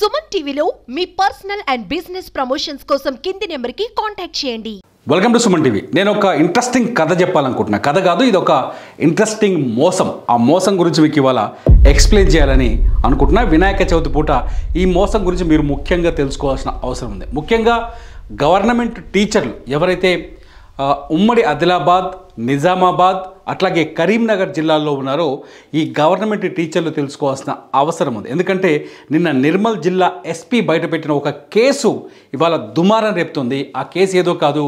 సుమన్ టీవీలో మీ personal and business promotions కోసం కింది నెంబర్కి కాంటాక్ట్ చేయండి. Welcome to Suman TV. నేను ఒక ఇంట్రెస్టింగ్ కథ చెప్పాలనుకుంటున్నా. కథ కాదు, ఇది ఒక ఇంట్రెస్టింగ్ మోసం. ఆ మోసం గురించి మీకు ఇవాళ ఎక్స్ప్లెయిన్ చేయాలని అనుకుంటున్నా. వినాయక చవితి పూట ఈ మోసం గురించి మీరు ముఖ్యంగా తెలుసుకోవాల్సిన అవసరం ఉంది. ముఖ్యంగా గవర్నమెంట్ టీచర్లు ఎవరైతే ఉమ్మడి ఆదిలాబాద్, నిజామాబాద్ అట్లాగే కరీంనగర్ జిల్లాల్లో ఉన్నారో ఈ గవర్నమెంట్ టీచర్లు తెలుసుకోవాల్సిన అవసరం ఉంది. ఎందుకంటే నిన్న నిర్మల్ జిల్లా ఎస్పీ బయటపెట్టిన ఒక కేసు ఇవాళ దుమారం రేపుతుంది. ఆ కేసు ఏదో కాదు,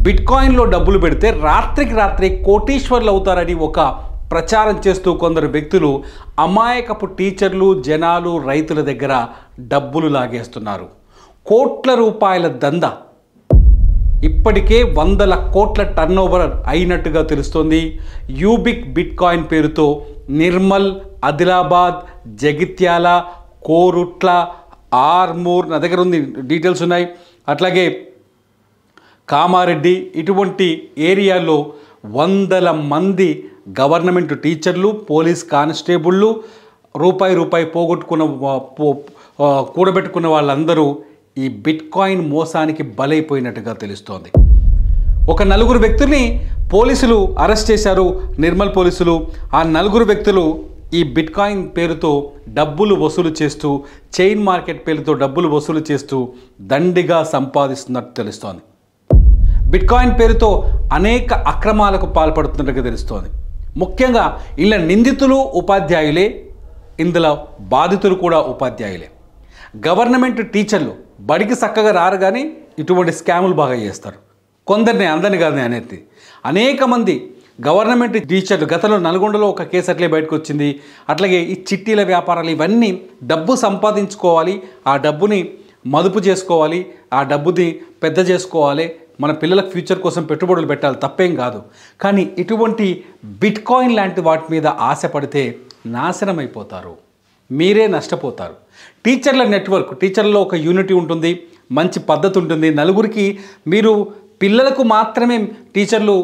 బిట్ కాయిన్లో డబ్బులు పెడితే రాత్రికి రాత్రి కోటీశ్వర్లు అవుతారని ఒక ప్రచారం చేస్తూ కొందరు వ్యక్తులు అమాయకపు టీచర్లు, జనాలు, రైతుల దగ్గర డబ్బులు లాగేస్తున్నారు. కోట్ల రూపాయల దందా, ఇప్పటికే 100 కోట్ల టర్నోవర్ అయినట్టుగా తెలుస్తోంది. బిట్ కాయిన్ పేరుతో నిర్మల్, ఆదిలాబాద్, జగిత్యాల, కోరుట్ల, ఆర్మూర్, నా దగ్గర ఉంది, డీటెయిల్స్ ఉన్నాయి, అట్లాగే కామారెడ్డి, ఇటువంటి ఏరియాల్లో 100 మంది గవర్నమెంట్ టీచర్లు, పోలీస్ కానిస్టేబుళ్ళు రూపాయి కూడబెట్టుకున్న వాళ్ళందరూ ఈ బిట్ కాయిన్ మోసానికి బలైపోయినట్టుగా తెలుస్తోంది. ఒక 4 వ్యక్తుల్ని పోలీసులు అరెస్ట్ చేశారు, నిర్మల్ పోలీసులు. ఆ 4 వ్యక్తులు ఈ బిట్ కాయిన్ పేరుతో డబ్బులు వసూలు చేస్తూ, చైన్ మార్కెట్ పేరుతో డబ్బులు వసూలు చేస్తూ దండిగా సంపాదిస్తున్నట్టు తెలుస్తోంది. బిట్ కాయిన్ పేరుతో అనేక అక్రమాలకు పాల్పడుతున్నట్టుగా తెలుస్తోంది. ముఖ్యంగా ఇలా నిందితులు ఉపాధ్యాయులే, ఇందులో బాధితులు కూడా ఉపాధ్యాయులే. గవర్నమెంట్ టీచర్లు బడికి చక్కగా రారు, కానీ ఇటువంటి స్కాములు బాగా చేస్తారు. కొందరిని, అందరిని కాదు అనేది. అనేక మంది గవర్నమెంట్ టీచర్లు, గతంలో నల్గొండలో ఒక కేసు అట్లే బయటకు వచ్చింది. అట్లాగే ఈ చిట్టీల వ్యాపారాలు, ఇవన్నీ డబ్బు సంపాదించుకోవాలి, ఆ డబ్బుని మదుపు చేసుకోవాలి, ఆ డబ్బుని పెద్ద చేసుకోవాలి, మన పిల్లలకు ఫ్యూచర్ కోసం పెట్టుబడులు పెట్టాలి, తప్పేం కాదు. కానీ ఇటువంటి బిట్ కాయిన్ లాంటి వాటి మీద ఆశపడితే నాశనం అయిపోతారు, మీరే నష్టపోతారు. టీచర్ల నెట్వర్క్, టీచర్లలో ఒక యూనిటీ ఉంటుంది, మంచి పద్ధతి ఉంటుంది. నలుగురికి మీరు పిల్లలకు మాత్రమే టీచర్లు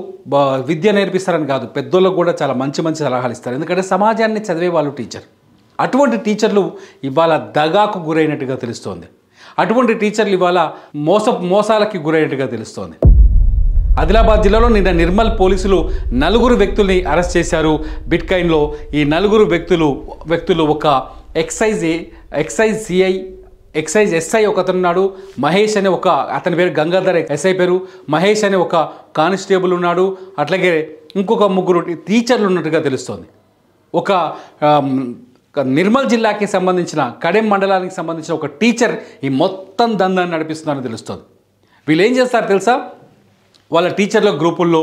విద్య నేర్పిస్తారని కాదు, పెద్దోళ్ళకు కూడా చాలా మంచి సలహాలు ఇస్తారు. ఎందుకంటే సమాజాన్ని చదివే వాళ్ళు టీచర్. అటువంటి టీచర్లు ఇవాళ దగాకు గురైనట్టుగా తెలుస్తోంది. అటువంటి టీచర్లు ఇవాళ మోసాలకి గురైనట్టుగా తెలుస్తోంది. ఆదిలాబాద్ జిల్లాలో నిన్న నిర్మల్ పోలీసులు 4 వ్యక్తుల్ని అరెస్ట్ చేశారు బిట్ కాయిన్లో. ఈ 4 వ్యక్తులు ఒక ఎక్సైజ్ ఎస్ఐ ఒకతనున్నాడు, మహేష్ అనే అతని పేరు గంగాధర్, ఎస్ఐ పేరు మహేష్ అనే ఒక కానిస్టేబుల్ ఉన్నాడు, అట్లాగే ఇంకొక 3 టీచర్లు ఉన్నట్టుగా తెలుస్తోంది. ఒక నిర్మల్ జిల్లాకి సంబంధించిన కడెం మండలానికి సంబంధించిన ఒక టీచర్ ఈ మొత్తం దందాన్ని నడిపిస్తున్నారని తెలుస్తోంది. వీళ్ళు ఏం చేస్తారు తెలుసా? వాళ్ళ టీచర్ల గ్రూపుల్లో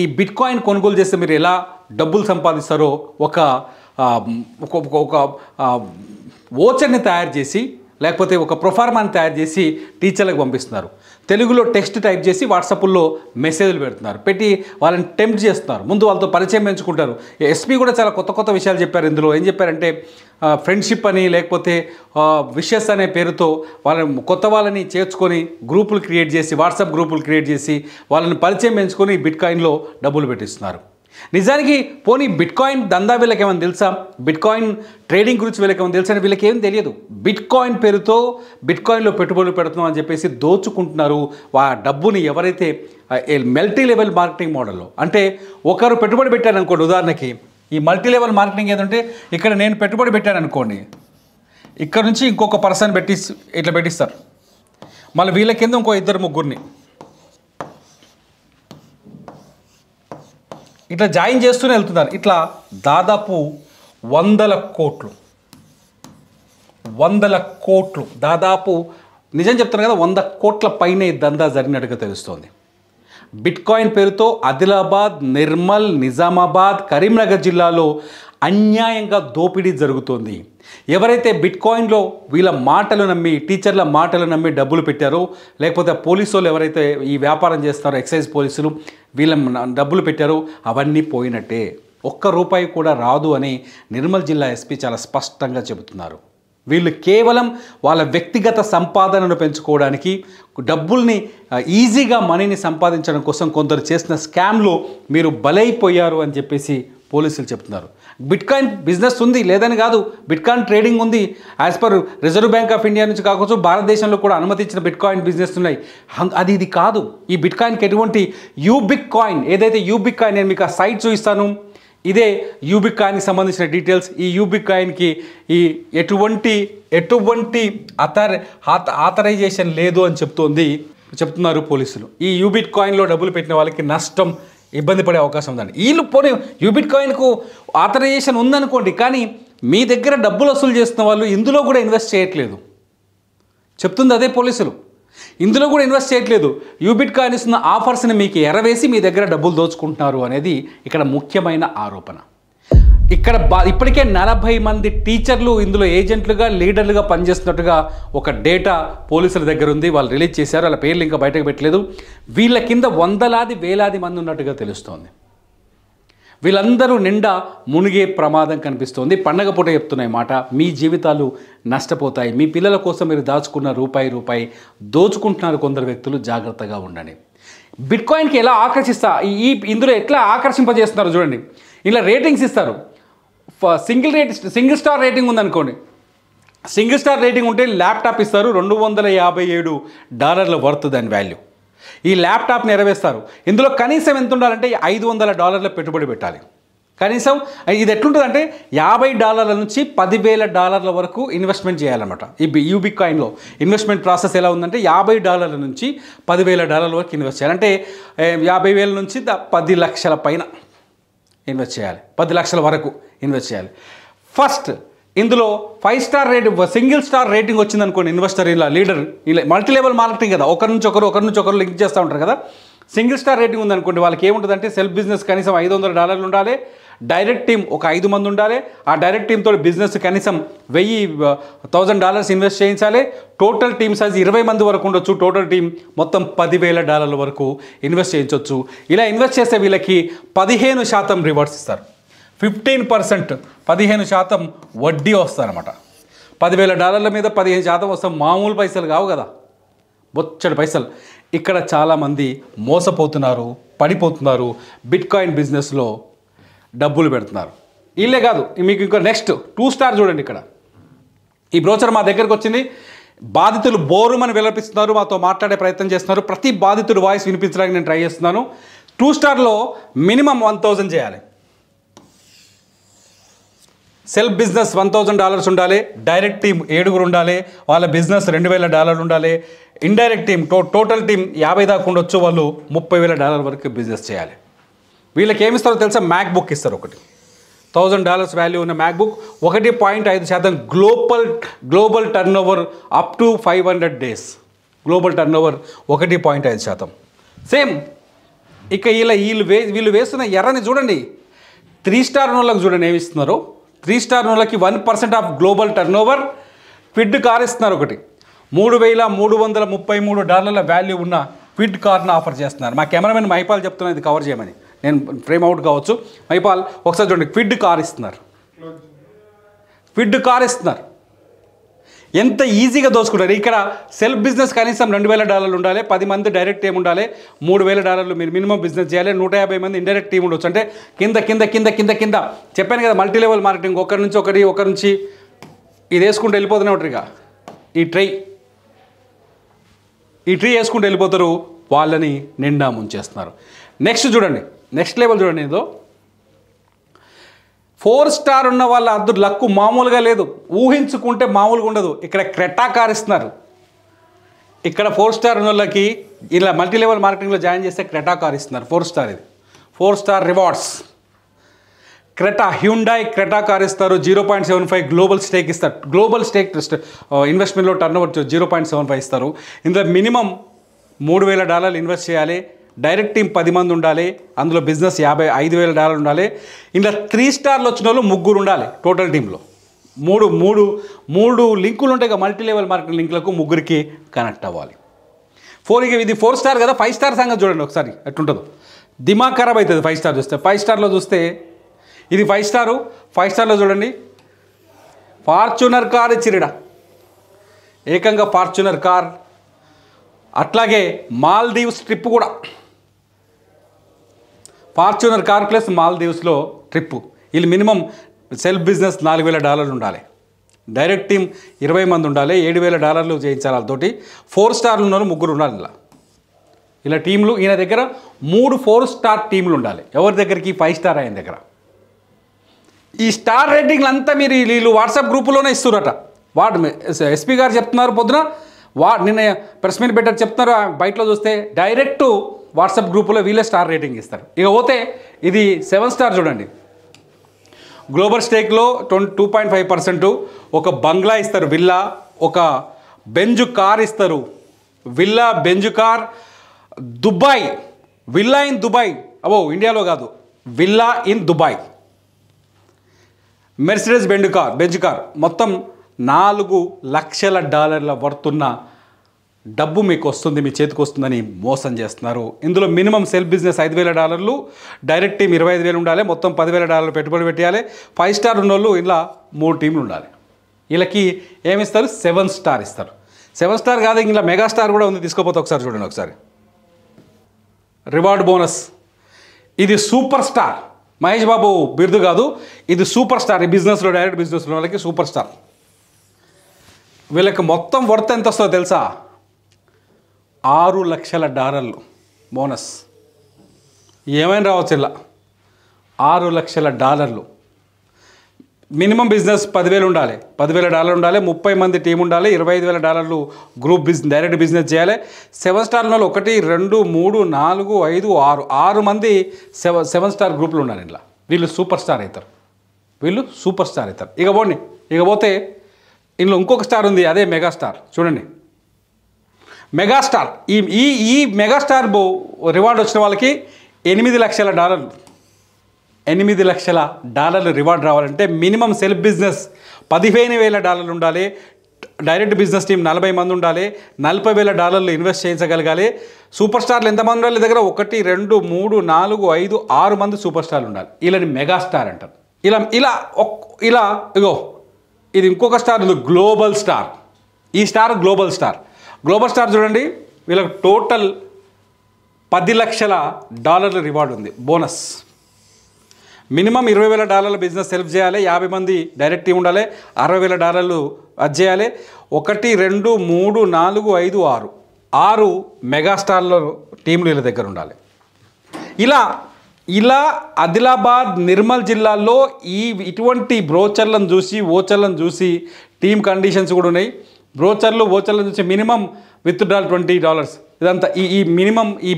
ఈ బిట్ కాయిన్ కొనుగోలు చేస్తే మీరు ఎలా డబ్బులు సంపాదిస్తారో ఒక ఓచర్ని తయారు చేసి, లేకపోతే ఒక ప్రొఫార్మాని తయారు చేసి టీచర్లకు పంపిస్తున్నారు. తెలుగులో టెక్స్ట్ టైప్ చేసి వాట్సాప్లో మెసేజ్లు పెడుతున్నారు, పెట్టి వాళ్ళని టెంప్ట్ చేస్తున్నారు. ముందు వాళ్ళతో పరిచయం పెంచుకుంటారు. ఎస్పీ కూడా చాలా కొత్త విషయాలు చెప్పారు. ఇందులో ఏం చెప్పారంటే ఫ్రెండ్షిప్ అని, లేకపోతే విషెస్ అనే పేరుతో వాళ్ళని చేర్చుకొని గ్రూపులు క్రియేట్ చేసి, వాట్సాప్ గ్రూపులు క్రియేట్ చేసి వాళ్ళని పరిచయం పెంచుకొని బిట్ కాయిన్లో డబ్బులు పెట్టిస్తున్నారు. నిజానికి పోనీ బిట్ కాయిన్ దందా వీళ్ళకి ఏమైనా తెలుసా? బిట్ కాయిన్ ట్రేడింగ్ గురించి వీళ్ళకి ఏమైనా తెలుసా? అని వీళ్ళకి ఏం తెలియదు. బిట్ కాయిన్ పేరుతో బిట్ కాయిన్లో పెట్టుబడులు పెడుతున్నాం అని చెప్పేసి దోచుకుంటున్నారు. ఆ డబ్బుని ఎవరైతే మల్టీ లెవెల్ మార్కెటింగ్ మోడల్లో, అంటే ఒకరు పెట్టుబడి పెట్టారు అనుకోండి, ఉదాహరణకి ఈ మల్టీ లెవెల్ మార్కెటింగ్ ఏదంటే ఇక్కడ నేను పెట్టుబడి పెట్టాను అనుకోండి, ఇక్కడ నుంచి ఇంకొక పర్సన్ ఇట్లా పెట్టిస్తారు, మళ్ళీ వీళ్ళ కింద ఇంకో 2-3 ఇట్లా జాయిన్ చేస్తూనే వెళ్తున్నారు. ఇట్లా దాదాపు 100 కోట్లు దాదాపు, నిజం చెప్తున్నారు కదా, 100 కోట్ల పైనే దందా జరిగినట్టుగా తెలుస్తోంది. బిట్ కాయిన్ పేరుతో ఆదిలాబాద్, నిర్మల్, నిజామాబాద్, కరీంనగర్ జిల్లాలో అన్యాయంగా దోపిడీ జరుగుతోంది. ఎవరైతే బిట్ కాయిన్లో వీళ్ళ మాటలు నమ్మి, టీచర్ల మాటలు నమ్మి డబ్బులు పెట్టారో, లేకపోతే పోలీసు వాళ్ళు ఎవరైతే ఈ వ్యాపారం చేస్తారో, ఎక్సైజ్ పోలీసులు వీళ్ళ డబ్బులు పెట్టారో అవన్నీ పోయినట్టే. ₹1 కూడా రాదు అని నిర్మల్ జిల్లా ఎస్పీ చాలా స్పష్టంగా చెబుతున్నారు. వీళ్ళు కేవలం వాళ్ళ వ్యక్తిగత సంపాదనను పెంచుకోవడానికి, డబ్బుల్ని ఈజీగా మనీని సంపాదించడం కోసం కొందరు చేసిన స్కామ్లో మీరు బలైపోయారు అని చెప్పేసి పోలీసులు చెప్తున్నారు. బిట్కాయిన్ బిజినెస్ ఉంది, లేదని కాదు, బిట్కాయిన్ ట్రేడింగ్ ఉంది. As per reserve bank of India నుంచి కావచ్చు, భారతదేశంలో కూడా అనుమతించిన బిట్కాయిన్ బిజినెస్ ఉన్నాయి. అది ఇది కాదు. ఈ బిట్కాయిన్కి ఎటువంటి యూబిక్ కాయిన్, ఏదైతే యూబిక్ కాయిన్, నేను మీకు ఆ సైట్ చూపిస్తాను, ఇదే యూబిక్ కాయిన్కి సంబంధించిన డీటెయిల్స్. ఈ యూబిక్ కాయిన్కి ఈ ఎటువంటి ఆథరైజేషన్ లేదు అని చెప్తున్నారు పోలీసులు. ఈ యూబిట్ కాయిన్లో డబ్బులు పెట్టిన వాళ్ళకి నష్టం, ఇబ్బంది పడే అవకాశం ఉందండి. వీళ్ళు పోనీ యూబిట్ కాయిన్కు ఆథరైజేషన్ ఉందనుకోండి, కానీ మీ దగ్గర డబ్బులు వసూలు చేస్తున్న వాళ్ళు ఇందులో కూడా ఇన్వెస్ట్ చేయట్లేదు. చెప్తుంది అదే పోలీసులు, ఇందులో కూడా ఇన్వెస్ట్ చేయట్లేదు. యూబిట్ కాయిన్ ఇస్తున్న ఆఫర్స్ని మీకు ఎరవేసి మీ దగ్గర డబ్బులు దోచుకుంటున్నారు అనేది ఇక్కడ ముఖ్యమైన ఆరోపణ. ఇక్కడ ఇప్పటికే 40 మంది టీచర్లు ఇందులో ఏజెంట్లుగా, లీడర్లుగా పనిచేస్తున్నట్టుగా ఒక డేటా పోలీసుల దగ్గర ఉంది. వాళ్ళు రిలీజ్ చేశారు. వాళ్ళ పేర్లు ఇంకా బయటకు పెట్టలేదు. వీళ్ళ కింద వందలాది వేలాది మంది ఉన్నట్టుగా తెలుస్తోంది. వీళ్ళందరూ నిండా మునిగే ప్రమాదం కనిపిస్తోంది. పండగ పూట చెప్తున్నాయి మాట, మీ జీవితాలు నష్టపోతాయి. మీ పిల్లల కోసం మీరు దాచుకున్న రూపాయి దోచుకుంటున్నారు కొందరు వ్యక్తులు, జాగ్రత్తగా ఉండండి. బిట్కాయిన్కి ఎలా ఇందులో ఎట్లా ఆకర్షింపజేస్తున్నారు చూడండి. ఇలా రేటింగ్స్ ఇస్తారు. సింగిల్ స్టార్ రేటింగ్ ఉందనుకోండి, సింగిల్ స్టార్ రేటింగ్ ఉంటే ల్యాప్టాప్ ఇస్తారు. $257 వర్త్ దాని వాల్యూ. ఈ ల్యాప్టాప్ని ఎరవేస్తారు. ఇందులో కనీసం ఎంత ఉండాలంటే $500 పెట్టుబడి పెట్టాలి. కనీసం ఇది ఎట్లుంటుందంటే $50 నుంచి $10,000 వరకు ఇన్వెస్ట్మెంట్ చేయాలన్నమాట. ఈ యూబిక్ కాయిన్లో ఇన్వెస్ట్మెంట్ ప్రాసెస్ ఎలా ఉందంటే $50 నుంచి $10,000 వరకు ఇన్వెస్ట్ చేయాలి. అంటే 50,000 నుంచి 10 లక్షల పైన ఇన్వెస్ట్ చేయాలి. 10 లక్షల వరకు ఇన్వెస్ట్ చేయాలి. ఫస్ట్ ఇందులో 5 star rating, single star rating వచ్చిందనుకోండి, ఇన్వెస్టర్ ఇలా లీడర్, ఇలా మల్టీ లెవెల్ మార్కెటింగ్ కదా, ఒకరి నుంచి ఒకరు లింక్ చేస్తూ ఉంటారు కదా. సింగిల్ స్టార్ రేటింగ్ ఉందనుకోండి, వాళ్ళకి ఏముంటుందంటే సెల్ఫ్ బిజినెస్ కనీసం $500 ఉండాలి. డైరెక్ట్ టీమ్ ఒక 5 మంది ఉండాలి. ఆ డైరెక్ట్ టీమ్తో బిజినెస్ కనీసం $1,000 ఇన్వెస్ట్ చేయించాలి. టోటల్ టీమ్ సైజ్ 20 మంది వరకు ఉండొచ్చు. టోటల్ టీం మొత్తం $10,000 వరకు ఇన్వెస్ట్ చేయించవచ్చు. ఇలా ఇన్వెస్ట్ చేస్తే వీళ్ళకి 15% రివార్డ్స్ ఇస్తారు. 15%, 15% వడ్డీ వస్తారన్నమాట. $10,000 మీద 15% వస్తాం. మామూలు పైసలు కావు కదా, బొచ్చడి పైసలు. ఇక్కడ చాలామంది మోసపోతున్నారు, పడిపోతున్నారు, బిట్కాయిన్ బిజినెస్లో డబ్బులు పెడుతున్నారు. వీళ్ళే కాదు, మీకు ఇంకా నెక్స్ట్ 2 స్టార్ చూడండి. ఇక్కడ ఈ బ్రోచర్ మా దగ్గరకు వచ్చింది. బాధితులు బోరుమని విలపిస్తున్నారు, మాతో మాట్లాడే ప్రయత్నం చేస్తున్నారు. ప్రతి బాధితుడు వాయిస్ వినిపించడానికి నేను ట్రై చేస్తున్నాను. 2 స్టార్లో మినిమం 1,000 చేయాలి. సెల్ఫ్ బిజినెస్ $1,000 ఉండాలి. డైరెక్ట్ టీం 7 ఉండాలి. వాళ్ళ బిజినెస్ $2,000 ఉండాలి. ఇండైరెక్ట్ టీం టోటల్ టీం 50 దాకా ఉండొచ్చు. వాళ్ళు $30,000 వరకు బిజినెస్ చేయాలి. వీళ్ళకి ఏమి ఇస్తారో తెలుసా? మ్యాక్బుక్ ఇస్తారు. ఒకటి $1,000 వాల్యూ ఉన్న MacBook. 1.5% global turn over up to 500 days. Global turn over 1.5%. Same ఇక వీళ్ళు వేస్తున్న ఎర్రని చూడండి. 3 స్టార్ వాళ్ళకి చూడండి ఏమి ఇస్తున్నారు. 3 స్టార్ వాళ్ళకి 1% ఆఫ్ గ్లోబల్ టర్న్ ఓవర్. క్విడ్ కార్ ఇస్తున్నారు. ఒకటి $3,333 వాల్యూ ఉన్న క్విడ్ కార్ను ఆఫర్ చేస్తున్నారు. మా కెమెరామెన్ మైపాల్ చెప్తున్నారు ఇది కవర్ చేయమని. నేను ఫ్రేమ్ అవుట్ కావచ్చు. మైపాల్ ఒకసారి చూడండి. క్విడ్ కార్ ఇస్తున్నారు. ఎంత ఈజీగా దోచుకుంటారు. ఇక్కడ సెల్ఫ్ బిజినెస్ కనీసం $2,000 ఉండాలి. 10 మంది డైరెక్ట్ టీం ఉండాలి. $3,000 మీరు మినిమం బిజినెస్ చేయాలి. 150 మంది ఇండైరెక్ట్ టీం ఉండొచ్చు. అంటే కింద చెప్పాను కదా, మల్టీ లెవెల్ మార్కెటింగ్. ఒకరి నుంచి ఇది వేసుకుంటూ వెళ్ళిపోతూనే ఉంటారు. ఇక ఈ ట్రీ వేసుకుంటూ వెళ్ళిపోతారు. వాళ్ళని నిండా ముంచేస్తున్నారు. నెక్స్ట్ చూడండి, నెక్స్ట్ లెవెల్ చూడండి. ఏదో 4 స్టార్ ఉన్న వాళ్ళ అద్దు లక్కు మామూలుగా లేదు. ఊహించుకుంటే మామూలుగా ఉండదు. ఇక్కడ క్రెటా కార్ ఇస్తున్నారు. ఇక్కడ 4 స్టార్ ఉన్న వాళ్ళకి ఇలా మల్టీ లెవెల్ మార్కెటింగ్లో జాయిన్ చేస్తే క్రెటా కార్ ఇస్తున్నారు. 4 స్టార్ ఇది 4 star rewards. Hyundai Creta car ఇస్తారు. 0.75 గ్లోబల్ స్టేక్ ఇస్తారు. గ్లోబల్ స్టేక్ ఇన్వెస్ట్మెంట్లో టర్న్ ఓవర్ 0.75 ఇస్తారు. ఇందులో మినిమం $3,000 ఇన్వెస్ట్ చేయాలి. డైరెక్ట్ టీం 10 మంది ఉండాలి. అందులో బిజినెస్ $55,000 ఉండాలి. ఇలా 3 స్టార్లు వచ్చిన వాళ్ళు 3 ఉండాలి. టోటల్ టీంలో మూడు లింకులు ఉంటాయి. మల్టీ లెవెల్ మార్కెటింగ్ లింకులకు 3కి కనెక్ట్ అవ్వాలి. ఇది 4 స్టార్ కదా. 5 స్టార్ సంగతి చూడండి ఒకసారి ఎట్లుంటుందో. దిమాగ్ ఖరాబ్ అవుతుంది 5 స్టార్ చూస్తే. 5 స్టార్లో చూస్తే ఇది 5 స్టారు. 5 స్టార్లో చూడండి ఫార్చునర్ కార్ ఇచ్చిరిడా. ఏకంగా ఫార్చునర్ కార్. అట్లాగే మాల్దీవ్స్ ట్రిప్ కూడా. ఫార్చునర్ కార్ ప్లస్ మాల్దీవ్స్లో ట్రిప్పు. వీళ్ళు మినిమం సెల్ఫ్ బిజినెస్ $4,000 ఉండాలి. డైరెక్ట్ టీం 20 మంది ఉండాలి. $7,000 చేయించాలి. వాళ్ళతోటి 4 స్టార్లు ఉన్న 3 ఉండాలి. ఇలా టీంలు ఈయన దగ్గర 3 4 స్టార్ టీంలు ఉండాలి. ఎవరి దగ్గరికి 5 స్టార్ ఆయన దగ్గర. ఈ స్టార్ రేటింగ్లు అంతా మీరు వీళ్ళు వాట్సాప్ గ్రూపులోనే ఇస్తున్నారట. ఎస్పీ గారు చెప్తున్నారు పొద్దున, నిన్న ప్రెస్ మీట్ పెట్టారు చెప్తున్నారు. బయటలో చూస్తే డైరెక్ట్ వాట్సాప్ గ్రూపులో వీళ్ళే స్టార్ రేటింగ్ ఇస్తారు. ఇక పోతే ఇది 7 స్టార్ చూడండి. గ్లోబల్ స్టేక్లో 2.5%, ఒక బంగ్లా ఇస్తారు విల్లా, ఒక బెంజ్ కార్ ఇస్తారు. Villa Benz car Dubai, villa in Dubai, ఇండియాలో కాదు, villa in Dubai. Mercedes Benz car మొత్తం $4 లక్షల వర్తున్న డబ్బు మీకు వస్తుంది, మీ చేతికి వస్తుందని మోసం చేస్తున్నారు. ఇందులో minimum self business $5,000, direct team 25,000 ఉండాలి. మొత్తం $10,000 పెట్టుబడి పెట్టాలి. 5 స్టార్ ఉన్నోళ్ళు ఇలా 3 టీంలు ఉండాలి. వీళ్ళకి ఏమిస్తారు? 7 స్టార్ ఇస్తారు. 7 స్టార్ కాదు, ఇలా మెగా స్టార్ కూడా ఉంది. తీసుకోపోతే ఒకసారి చూడండి. ఒకసారి రివార్డ్ బోనస్, ఇది సూపర్ స్టార్. మహేష్ బాబు బిరుదు కాదు, ఇది సూపర్ స్టార్. ఈ బిజినెస్లో డైరెక్ట్ బిజినెస్లో వాళ్ళకి సూపర్ స్టార్. వీళ్ళకి మొత్తం వర్త్ ఎంత వస్తుందో తెలుసా? $6 లక్షల బోనస్. ఏమైనా రావచ్చు ఇలా. $6 లక్షల. మినిమం బిజినెస్ 10,000 ఉండాలి. $10,000 ఉండాలి. 30 మంది టీం ఉండాలి. $25,000 గ్రూప్ డైరెక్ట్ బిజినెస్ చేయాలి. 7 స్టార్ వాళ్ళు 1 2 3 4 5 6 మంది 7 స్టార్ గ్రూపులు ఉండాలి. ఇలా వీళ్ళు సూపర్ స్టార్ అవుతారు. ఇక పోతే ఇందులో ఇంకొక స్టార్ ఉంది, అదే మెగాస్టార్. చూడండి, మెగాస్టార్. ఈ మెగాస్టార్ రివార్డ్ వచ్చిన వాళ్ళకి $8 లక్షల. $8 లక్షల రివార్డ్ రావాలంటే మినిమం సెల్ఫ్ బిజినెస్ $15,000 ఉండాలి. డైరెక్ట్ బిజినెస్ టీం 40 మంది ఉండాలి. $40,000 ఇన్వెస్ట్ చేయించగలగాలి. సూపర్ స్టార్లు ఎంతమంది ఉండాలి? దగ్గర 1 2 3 4 5 6 మంది సూపర్ స్టార్లు ఉండాలి. వీళ్ళని మెగాస్టార్ అంటారు. ఇలా ఇగో ఇది ఇంకొక స్టార్ ఉంది, గ్లోబల్ స్టార్. ఈ స్టార్ గ్లోబల్ స్టార్ చూడండి. వీళ్ళకి టోటల్ $10 లక్షల రివార్డ్ ఉంది, బోనస్. మినిమం $20,000 బిజినెస్ సెల్ఫ్ చేయాలి. 50 మంది డైరెక్ట్ టీం ఉండాలి. $60,000 అది చేయాలి. 1 2 3 4 5 6 మెగాస్టార్ల టీంలు వీళ్ళ దగ్గర ఉండాలి. ఇలా ఆదిలాబాద్, నిర్మల్ జిల్లాల్లో ఇటువంటి బ్రోచర్లను చూసి టీమ్ కండిషన్స్ కూడా ఉన్నాయి. ఓచర్లను చూసి మినిమం విత్డ్రాల్ $20. ఇదంతా ఈ మినిమం ఈ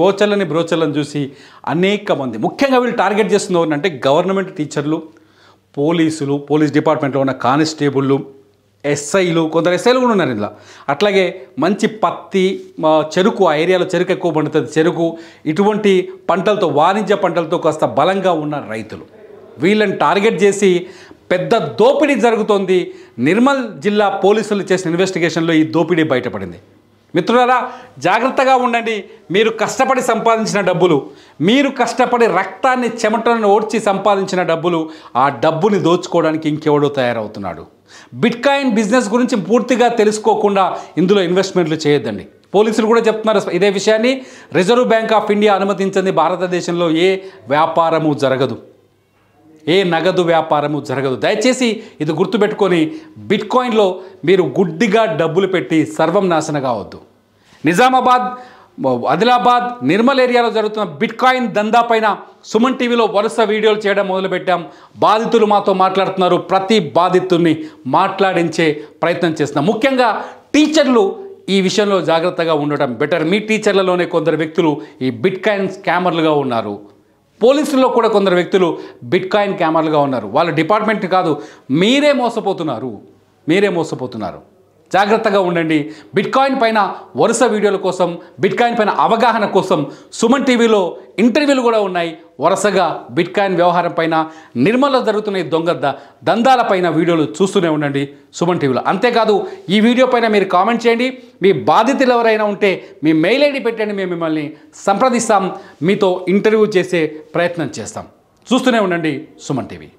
బ్రోచర్లను చూసి అనేక మంది, ముఖ్యంగా వీళ్ళు టార్గెట్ చేస్తున్నారు అంటే గవర్నమెంట్ టీచర్లు, పోలీస్ డిపార్ట్మెంట్లో ఉన్న కానిస్టేబుళ్ళు, ఎస్ఐలు, కొందరు ఎస్ఐలు కూడా ఉన్నారు ఇందులో. అట్లాగే మంచి పత్తి, చెరుకు, ఆ ఏరియాలో చెరుకు ఎక్కువ పండుతుంది. చెరుకు, ఇటువంటి పంటలతో, వాణిజ్య పంటలతో కాస్త బలంగా ఉన్న రైతులు, వీళ్ళని టార్గెట్ చేసి పెద్ద దోపిడీ జరుగుతోంది. నిర్మల్ జిల్లా పోలీసులు చేసిన ఇన్వెస్టిగేషన్లో ఈ దోపిడీ బయటపడింది. మిత్రులారా, జాగ్రత్తగా ఉండండి. మీరు కష్టపడి సంపాదించిన డబ్బులు, మీరు కష్టపడి రక్తాన్ని చెమటలను ఓడ్చి సంపాదించిన డబ్బులు, ఆ డబ్బుని దోచుకోవడానికి ఇంకెవడో తయారవుతున్నాడు. బిట్కాయిన్ బిజినెస్ గురించి పూర్తిగా తెలుసుకోకుండా ఇందులో ఇన్వెస్ట్మెంట్లు చేయొద్దండి. పోలీసులు కూడా చెప్తున్నారు ఇదే విషయాన్ని. రిజర్వ్ బ్యాంక్ ఆఫ్ ఇండియా అనుమతించింది భారతదేశంలో ఏ వ్యాపారము జరగదు, ఏ నగదు వ్యాపారము జరగదు. దయచేసి ఇది గుర్తుపెట్టుకొని బిట్కాయిన్లో మీరు గుడ్డిగా డబ్బులు పెట్టి సర్వం నాశనం కావద్దు. నిజామాబాద్, ఆదిలాబాద్, నిర్మల్ ఏరియాలో జరుగుతున్న బిట్కాయిన్ దందా పైన సుమన్ టీవీలో వరుస వీడియోలు చేయడం మొదలుపెట్టాం. బాధితులు మాతో మాట్లాడుతున్నారు. ప్రతి బాధితుల్ని మాట్లాడించే ప్రయత్నం చేస్తున్నాం. ముఖ్యంగా టీచర్లు ఈ విషయంలో జాగ్రత్తగా ఉండటం బెటర్. మీ టీచర్లలోనే కొందరు వ్యక్తులు ఈ బిట్కాయిన్ స్కామర్లుగా ఉన్నారు. పోలీసుల్లో కూడా కొందరు వ్యక్తులు బిట్కాయిన్ స్కామర్లుగా ఉన్నారు. వాళ్ళ డిపార్ట్మెంట్ కాదు, మీరే మోసపోతున్నారు. జాగ్రత్తగా ఉండండి. బిట్కాయిన్ పైన వరుస వీడియోల కోసం, బిట్కాయిన్ పైన అవగాహన కోసం సుమన్ టీవీలో ఇంటర్వ్యూలు కూడా ఉన్నాయి. వరుసగా బిట్కాయిన్ వ్యవహారం పైన, నిర్మల్లో జరుగుతున్న ఈ దందాల పైన వీడియోలు చూస్తూనే ఉండండి సుమన్ టీవీలో. అంతేకాదు, ఈ వీడియో పైన మీరు కామెంట్ చేయండి. మీ బాధితులు ఎవరైనా ఉంటే మీ మెయిల్ ఐడి పెట్టండి, మేము మిమ్మల్ని సంప్రదిస్తాం, మీతో ఇంటర్వ్యూ చేసే ప్రయత్నం చేస్తాం. చూస్తూనే ఉండండి సుమన్ టీవీ.